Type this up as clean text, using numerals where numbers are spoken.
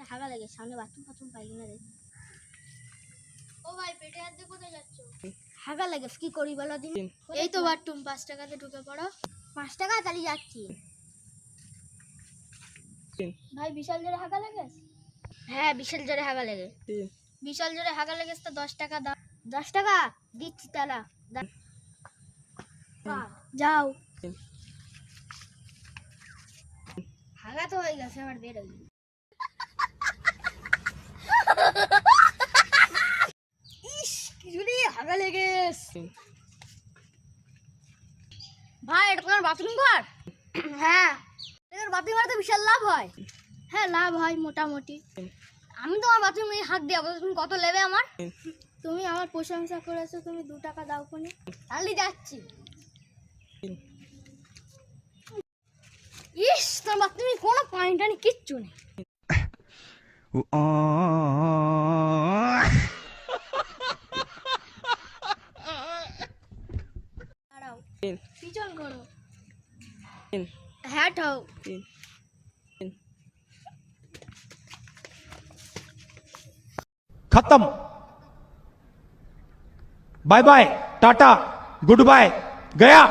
হাগা লাগে, সামনে বাথরুম ফাথরুম পাইলি না রে। ও ভাই পেটে হাত দিয়ে কোথায় যাচ্ছ? হাগা লাগে, কি করি বলো দিন। এই তো বাথরুম, 5 টাকাতে ঢুকে পড়ো। 5 টাকা তালি যাচ্ছি। ভাই বিশাল জোরে হাগা লাগে? হ্যাঁ বিশাল জোরে হাগা লাগে। বিশাল জোরে হাগা লেগে তো 10 টাকা দাও। 10 টাকা দিচ্ছি তারা। যাও। হাগা তো হয়ে গেছে, আমার বের হয়ে ইস কি জোরে হাগা লেগেছে। ভাই এটা তোমার বাথরুম ঘর? হ্যাঁ এর বাথরুম ঘরে তো বিশাল লাভ হয়। হ্যাঁ লাভ হয় মোটামুটি। আমি তোমার বাথরুমে হাত দেবো, তুমি কত নেবে আমার? তুমি আমার প্রশংসা করেছো, তুমি 2 টাকা দাও কোনে। তাহলে যাচ্ছি। ইস তোমার বাথরুমে কোনো পানি টানি কিচ্ছু নেই। দাঁড়াও, পিছন করো। হ্যাঁ ঠাও। खत्म। Bye bye, tata, good bye, गया।